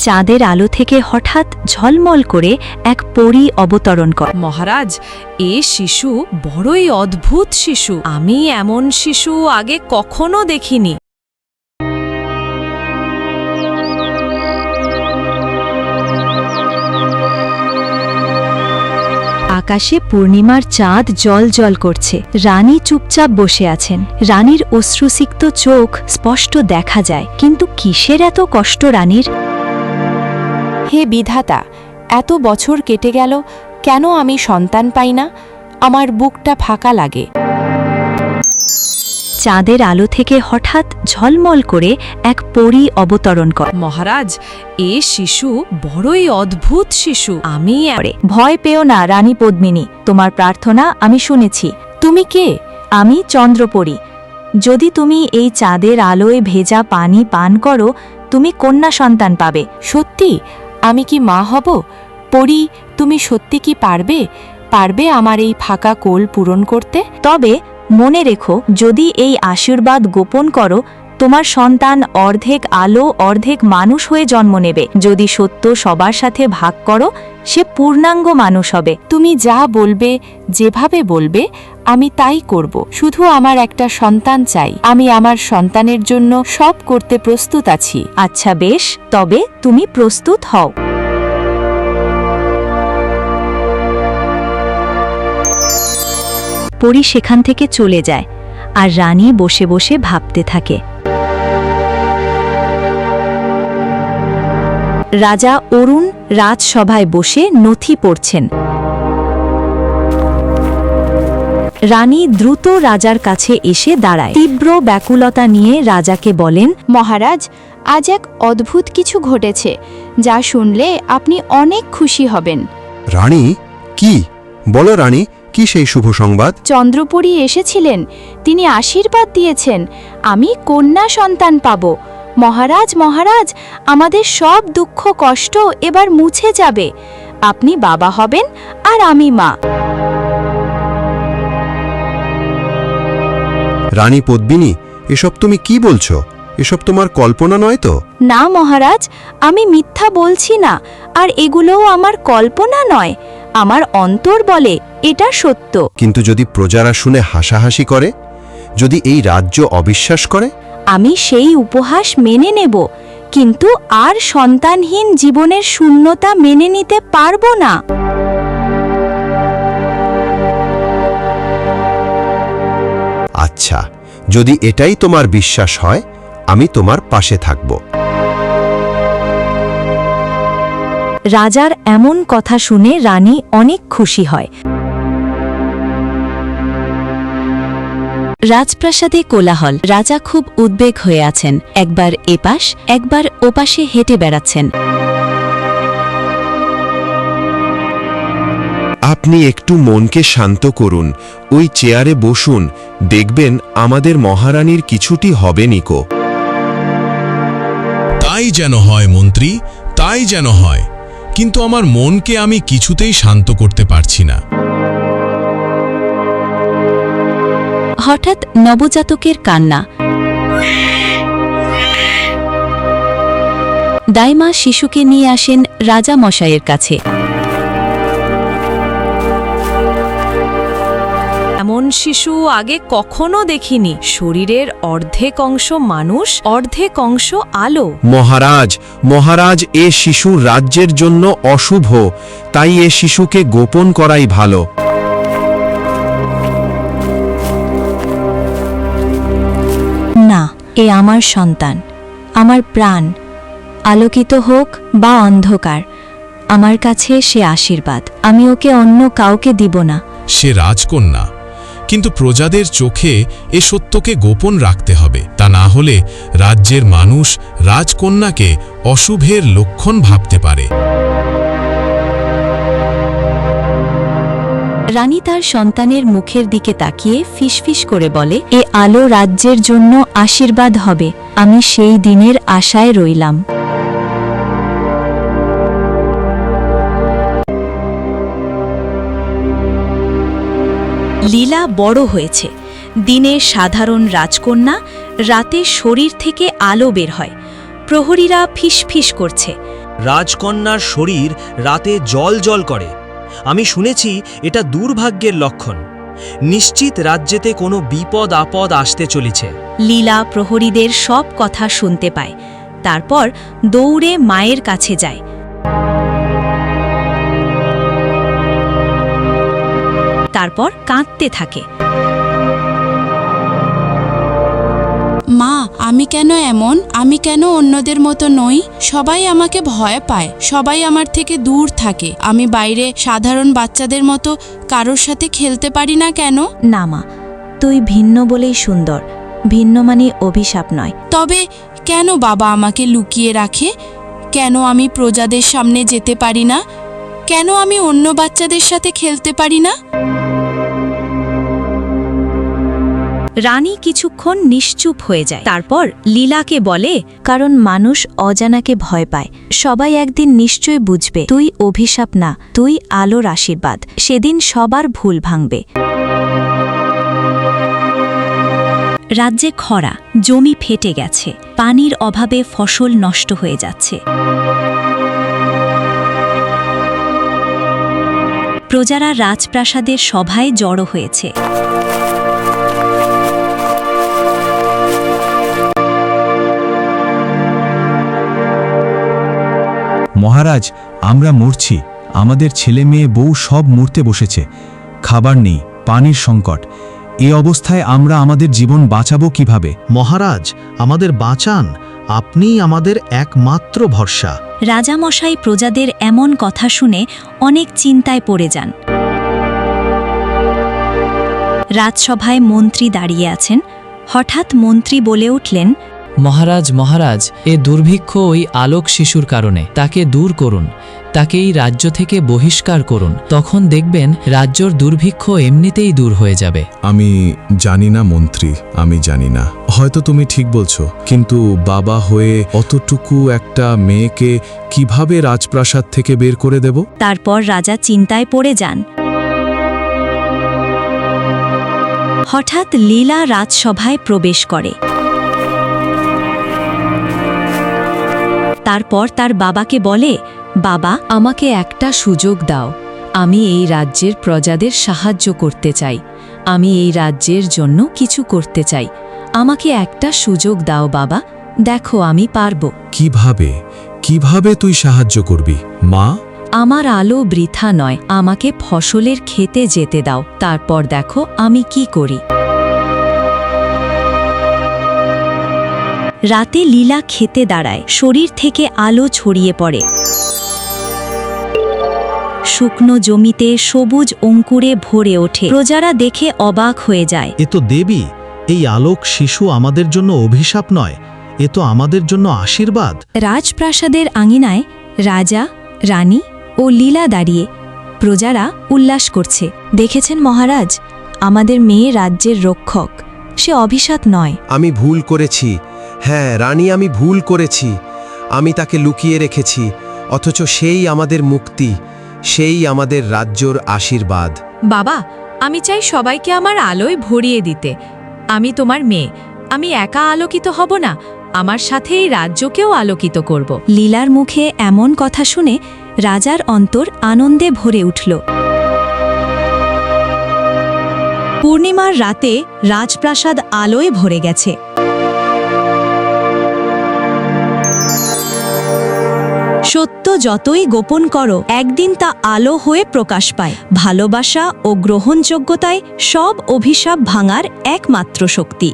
চাঁদের আলো থেকে হঠাৎ ঝলমল করে এক পরী অবতরণ করে। মহারাজ, এ শিশু বড়ই অদ্ভুত শিশু। আমি এমন শিশু আগে কখনো দেখিনি। আকাশে পূর্ণিমার চাঁদ জল করছে। রানী চুপচাপ বসে আছেন। রানীর অশ্রুসিক্ত চোখ স্পষ্ট দেখা যায়, কিন্তু কিসের এত কষ্ট রানীর? হে বিধাতা, এত বছর কেটে গেল, কেন আমি সন্তান পাই না? আমার বুকটা ফাঁকা লাগে। চাঁদের আলো থেকে হঠাৎ ঝলমল করে এক পরী অবতরণ করে। মহারাজ, এ শিশু বড়ই অদ্ভুত শিশু। আমি ভয় পেও না রানী পদ্মিনী, তোমার প্রার্থনা আমি শুনেছি। তুমি কে? আমি চন্দ্রপরী। যদি তুমি এই চাঁদের আলোয় ভেজা পানি পান করো, তুমি কন্যা সন্তান পাবে। সত্যি? আমি কি মা হব? পরী, তুমি সত্যি কি পারবে আমার এই ফাঁকা কোল পূরণ করতে? তবে মনে রেখো, যদি এই আশীর্বাদ গোপন করো, তোমার সন্তান অর্ধেক আলো অর্ধেক মানুষ হয়ে জন্ম নেবে। যদি সত্য সবার সাথে ভাগ করো, সে পূর্ণাঙ্গ মানুষ হবে। তুমি যা বলবে, যেভাবে বলবে, আমি তাই করব। শুধু আমার একটা সন্তান চাই। আমি আমার সন্তানের জন্য সব করতে প্রস্তুত আছি। আচ্ছা বেশ, তবে তুমি প্রস্তুত হও। পরী সেখান থেকে চলে যায়, আর রানী বসে বসে ভাবতে থাকে। রাজা অরুণ রাজসভায় বসে নথি পড়ছেন। রানী দ্রুত রাজার কাছে এসে দাঁড়ায়। তীব্র ব্যাকুলতা নিয়ে রাজাকে বলেন, মহারাজ, আজ এক অদ্ভুত কিছু ঘটেছে, যা শুনলে আপনি অনেক খুশি হবেন। রানী, কি বলো রানী, কি সেই শুভ সংবাদ? চন্দ্রপরী এসেছিলেন, তিনি আশীর্বাদ দিয়েছেন আমি কন্যা সন্তান পাব। মহারাজ, আমাদের সব দুঃখ কষ্ট এবার মুছে যাবে। আপনি বাবা হবেন আর আমি মা। রানী পদ্মিনী, এসব তুমি কি বলছো? এসব তোমার কল্পনা নয় তো? না মহারাজ, আমি মিথ্যা বলছি না, আর এগুলোও আমার কল্পনা নয়। আমার অন্তর বলে এটা সত্য। কিন্তু যদি প্রজারা শুনে হাসাহাসি করে, যদি এই রাজ্য অবিশ্বাস করে? আমি সেই উপহাস মেনে নেব, কিন্তু আর সন্তানহীন জীবনের শূন্যতা মেনে নিতে পারবো না। আচ্ছা, যদি এটাই তোমার বিশ্বাস হয়, আমি তোমার পাশে থাকব। রাজার এমন কথা শুনে রানী অনেক খুশি হয়। রাজপ্রাসাদে কোলাহল। রাজা খুব উদ্বেগ হয়ে আছেন। একবার এপাশ একবার ওপাশে হেঁটে বেড়াচ্ছেন। আপনি একটু মনকে শান্ত করুন, ওই চেয়ারে বসুন, দেখবেন আমাদের মহারানীর কিছুটি হবে নিকো। তাই যেন হয় মন্ত্রী, তাই যেন হয়, কিন্তু আমার মনকে আমি কিছুতেই শান্ত করতে পারছি না। হঠাৎ নবজাতকের কান্না। দাইমা শিশুকে নিয়ে আসেন রাজা মশাইয়ের কাছে। এমন শিশু আগে কখনো দেখিনি। শরীরের অর্ধেক অংশ মানুষ, অর্ধেক অংশ আলো। মহারাজ, এ শিশু রাজ্যের জন্য অশুভ, তাই এ শিশুকে গোপন করাই ভালো। না, এ আমার সন্তান, আমার প্রাণ। আলোকিত হোক বা অন্ধকার, আমার কাছে সে আশীর্বাদ। আমি ওকে অন্য কাউকে দিব না। সে রাজকন্যা, কিন্তু প্রজাদের চোখে এ সত্যকে গোপন রাখতে হবে। তা না হলে রাজ্যের মানুষ রাজকন্যাকে অশুভের লক্ষণ ভাবতে পারে। রানী তার সন্তানের মুখের দিকে তাকিয়ে ফিসফিস করে বলে, এ আলো রাজ্যের জন্য আশীর্বাদ হবে। আমি সেই দিনের আশায় রইলাম। লীলা বড় হয়েছে। দিনে সাধারণ রাজকন্যা, রাতে শরীর থেকে আলো বের হয়। প্রহরীরা ফিসফিস করছে, রাজকন্যার শরীর রাতে জ্বল করে। আমি শুনেছি এটা দুর্ভাগ্যের লক্ষণ। নিশ্চিত রাজ্যেতে কোনো বিপদ আপদ আসতে চলেছে। লীলা প্রহরীদের সব কথা শুনতে পায়। তারপর দৌড়ে মায়ের কাছে যায়। তারপর কাঁদতে থাকে। মা, আমি কেন এমন? আমি কেন অন্যদের মতো নই? সবাই আমাকে ভয় পায়, সবাই আমার থেকে দূর থাকে। আমি বাইরে সাধারণ বাচ্চাদের মতো কারোর সাথে খেলতে পারি না কেন? না মা, তুই ভিন্ন বলেই সুন্দর। ভিন্ন মানে অভিশাপ নয়। তবে কেন বাবা আমাকে লুকিয়ে রাখে? কেন আমি প্রজাদের সামনে যেতে পারি না? কেন আমি অন্য বাচ্চাদের সাথে খেলতে পারি না? রানী কিছুক্ষণ নিশ্চুপ হয়ে যায়। তারপর লীলাকে বলে, কারণ মানুষ অজানাকে ভয় পায়। সবাই একদিন নিশ্চয় বুঝবে তুই অভিশাপ না, তুই আলোর আশীর্বাদ। সেদিন সবার ভুল ভাঙবে। রাজ্যে খরা, জমি ফেটে গেছে, পানির অভাবে ফসল নষ্ট হয়ে যাচ্ছে। প্রজারা রাজপ্রাসাদের সভায় জড়ো হয়েছে। মহারাজ, আমরা মরছি। আমাদের ছেলে মেয়ে বউ সব মরতে বসেছে। খাবার নেই, পানির সংকট। এই অবস্থায় আমরা আমাদের জীবন বাঁচাবো কিভাবে? মহারাজ, আমাদের বাঁচান। আপনিই আমাদের একমাত্র ভরসা। রাজামশাই প্রজাদের এমন কথা শুনে অনেক চিন্তায় পড়ে যান। রাজসভায় মন্ত্রী দাঁড়িয়ে আছেন। হঠাৎ মন্ত্রী বলে উঠলেন, মহারাজ মহারাজ, এ দুর্ভিক্ষ ওই আলোক শিশুর কারণে। তাকে দূর করুন, তাকে এই রাজ্য থেকে বহিষ্কার করুন। তখন দেখবেন রাজ্যর দুর্ভিক্ষ এমনিতেই দূর হয়ে যাবে। আমি জানি না মন্ত্রী, আমি জানি না। হয়তো তুমি ঠিক বলছো, কিন্তু বাবা হয়ে অতটুকু একটা মেয়েকে কিভাবে রাজপ্রাসাদ থেকে বের করে দেব? তারপর রাজা চিন্তায় পড়ে যান। হঠাৎ লীলা রাজসভায় প্রবেশ করে। তারপর তার বাবাকে বলে, বাবা, আমাকে একটা সুযোগ দাও। আমি এই রাজ্যের প্রজাদের সাহায্য করতে চাই। আমি এই রাজ্যের জন্য কিছু করতে চাই। আমাকে একটা সুযোগ দাও বাবা, দেখো আমি পারব। কিভাবে তুই সাহায্য করবি মা? আমার আলো বৃথা নয়, আমাকে ফসলের খেতে যেতে দাও, তারপর দেখো আমি কি করি। রাতে লীলা খেতে দাঁড়ায়। শরীর থেকে আলো ছড়িয়ে পড়ে। শুকনো জমিতে সবুজ অঙ্কুরে ভরে ওঠে। প্রজারা দেখে অবাক হয়ে যায়। এ তো দেবী। এই আলোক শিশু আমাদের জন্য অভিশাপ নয়, এ তো আমাদের জন্য আশীর্বাদ। রাজপ্রাসাদের আঙিনায় রাজা, রানী ও লীলা দাঁড়িয়ে। প্রজারা উল্লাস করছে। দেখেছেন মহারাজ, আমাদের মেয়ে রাজ্যের রক্ষক। সে অভিশাপ নয়। আমি ভুল করেছি। হ্যাঁ রানী, আমি ভুল করেছি। আমি তাকে লুকিয়ে রেখেছি, অথচ সেই আমাদের মুক্তি, সেই আমাদের রাজ্যর আশীর্বাদ। বাবা, আমি চাই সবাইকে আমার আলোয় ভরিয়ে দিতে। আমি তোমার মেয়ে, আমি একা আলোকিত হব না, আমার সাথে এই রাজ্যকেও আলোকিত করব। লীলার মুখে এমন কথা শুনে রাজার অন্তর আনন্দে ভরে উঠল। পূর্ণিমার রাতে রাজপ্রাসাদ আলোয় ভরে গেছে। সত্য যতই গোপন করো, একদিন তা আলো হয়ে প্রকাশ পায়। ভালোবাসা ও গ্রহণযোগ্যতায় সব অভিশাপ ভাঙার একমাত্র শক্তি।